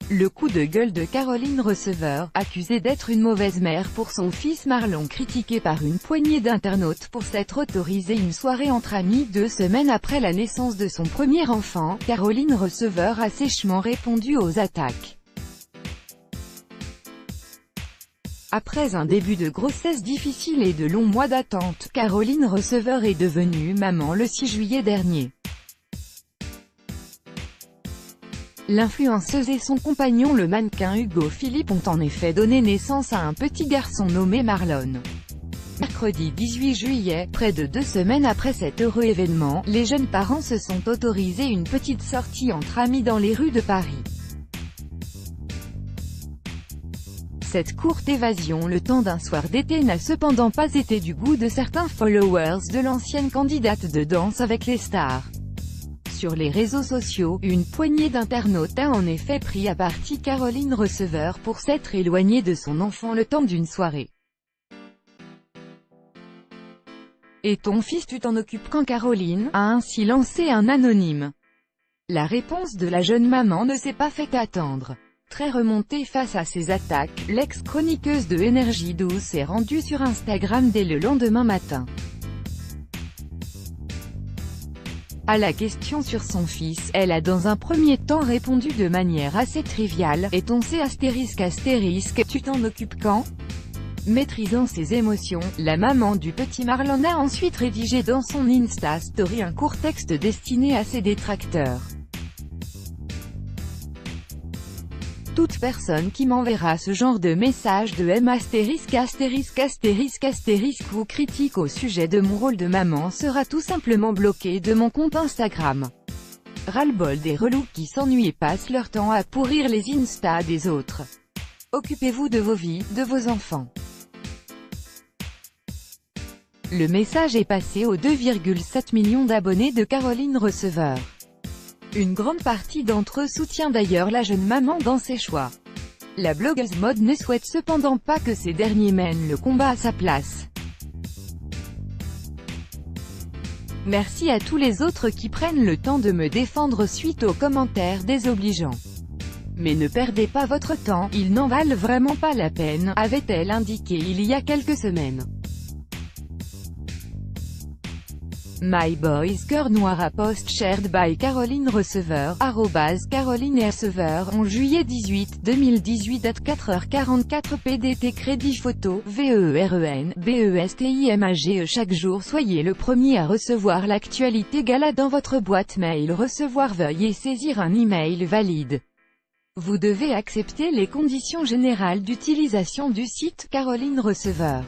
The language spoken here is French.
Le coup de gueule de Caroline Receveur, accusée d'être une mauvaise mère pour son fils Marlon, critiqué par une poignée d'internautes pour s'être autorisé une soirée entre amis 2 semaines après la naissance de son premier enfant. Caroline Receveur a sèchement répondu aux attaques. Après un début de grossesse difficile et de longs mois d'attente, Caroline Receveur est devenue maman le 6 juillet dernier. L'influenceuse et son compagnon le mannequin Hugo Philippe ont en effet donné naissance à un petit garçon nommé Marlon. Mercredi 18 juillet, près de 2 semaines après cet heureux événement, les jeunes parents se sont autorisés une petite sortie entre amis dans les rues de Paris. Cette courte évasion le temps d'un soir d'été n'a cependant pas été du goût de certains followers de l'ancienne candidate de Danse avec les stars. Sur les réseaux sociaux, une poignée d'internautes a en effet pris à partie Caroline Receveur pour s'être éloignée de son enfant le temps d'une soirée. Et ton fils tu t'en occupes quand Caroline, a ainsi lancé un anonyme. La réponse de la jeune maman ne s'est pas fait attendre. Très remontée face à ces attaques, l'ex-chroniqueuse de Énergie 12 s'est rendue sur Instagram dès le lendemain matin. À la question sur son fils, elle a dans un premier temps répondu de manière assez triviale, « Et ton C***, tu t'en occupes quand ?» Maîtrisant ses émotions, la maman du petit Marlon a ensuite rédigé dans son Insta Story un court texte destiné à ses détracteurs. Toute personne qui m'enverra ce genre de message de M***** ou critique au sujet de mon rôle de maman sera tout simplement bloquée de mon compte Instagram. Ras-le-bol des relous qui s'ennuient et passent leur temps à pourrir les Insta des autres. Occupez-vous de vos vies, de vos enfants. Le message est passé aux 2,7 millions d'abonnés de Caroline Receveur. Une grande partie d'entre eux soutient d'ailleurs la jeune maman dans ses choix. La blogueuse mode ne souhaite cependant pas que ces derniers mènent le combat à sa place. Merci à tous les autres qui prennent le temps de me défendre suite aux commentaires désobligeants. Mais ne perdez pas votre temps, ils n'en valent vraiment pas la peine, avait-elle indiqué il y a quelques semaines. My Boys Cœur Noir à post shared by Caroline Receveur, @Caroline Receveur, en juillet 2018 à 4h44 PDT Crédit Photo, VEREN, BESTIMAGE. Chaque jour soyez le premier à recevoir l'actualité gala dans votre boîte mail. Recevoir, veuillez saisir un email valide. Vous devez accepter les conditions générales d'utilisation du site Caroline Receveur.